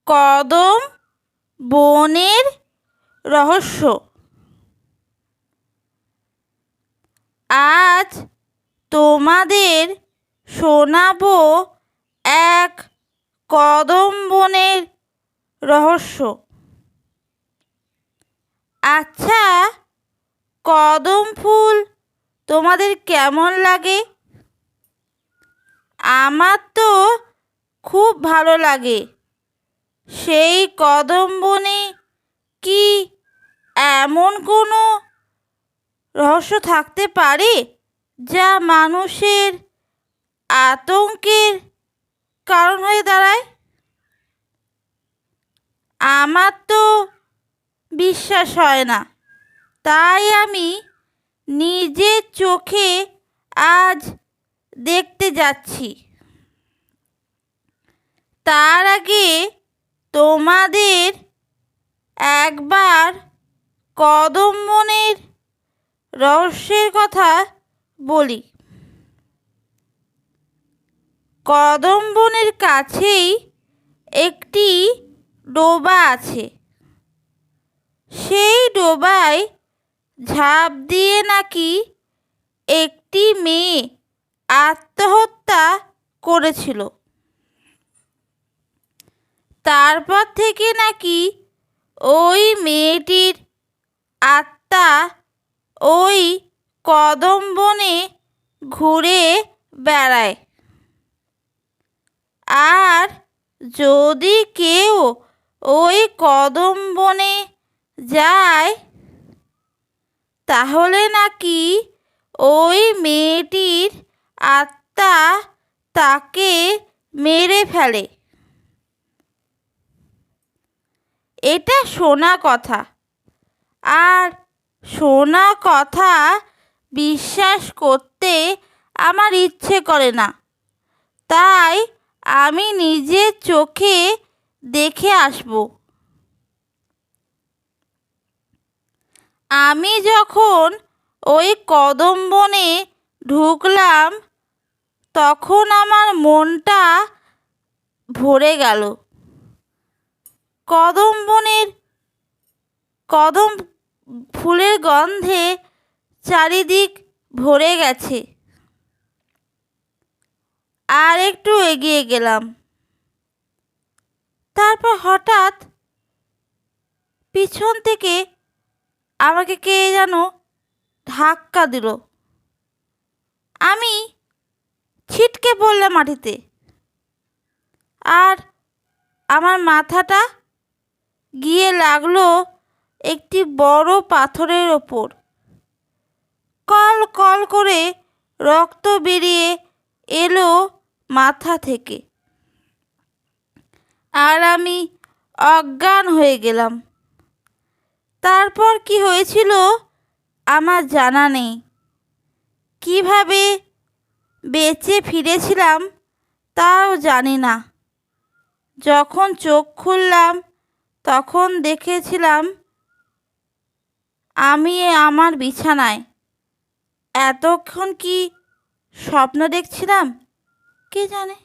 কদম বনের রহস্য। আজ তোমাদের শোনাবো এক কদম বনের রহস্য। আচ্ছা, কদম ফুল তোমাদের কেমন লাগে? আমার তো খুব ভালো লাগে। সেই কদম বনে কি এমন কোনো রহস্য থাকতে পারে যা মানুষের আতঙ্কের কারণ হয়ে দাঁড়ায়? আমার তো বিশ্বাস হয় না, তাই আমি নিজের চোখে আজ দেখতে যাচ্ছি। তার আগে তোমাদের একবার কদম বনের রহস্যের কথা বলি। কদম বনের কাছেই একটি ডোবা আছে। সেই ডোবায় ঝাঁপ দিয়ে নাকি একটি মেয়ে আত্মহত্যা করেছিল। তারপর থেকে নাকি ওই মেয়েটির আত্মা ওই কদম বনে ঘুরে বেড়ায়। আর যদি কেউ ওই কদম বনে যায়, তাহলে নাকি ওই মেয়েটির আত্মা তাকে মেরে ফেলে। এটা শোনা কথা, আর শোনা কথা বিশ্বাস করতে আমার ইচ্ছে করে না। তাই আমি নিজের চোখে দেখে আসব। আমি যখন ওই কদম বনে ঢুকলাম, তখন আমার মনটা ভরে গেল। কদম ফুলের গন্ধে চারিদিক ভরে গেছে। আর একটু এগিয়ে গেলাম, তারপর হঠাৎ পিছন থেকে আমাকে কে যেন ধাক্কা দিল। আমি ছিটকে পড়লাম মাটিতে, আর আমার মাথাটা গিয়ে লাগলো একটি বড় পাথরের ওপর। কল কল করে রক্ত বেরিয়ে এলো মাথা থেকে, আর আমি অজ্ঞান হয়ে গেলাম। তারপর কি হয়েছিল আমার জানা নেই। কিভাবে বেঁচে ফিরেছিলাম তাও জানি না। যখন চোখ খুললাম, তখন দেখেছিলাম আমি আমার বিছানায়। এতক্ষণ কি স্বপ্ন দেখছিলাম কে জানে।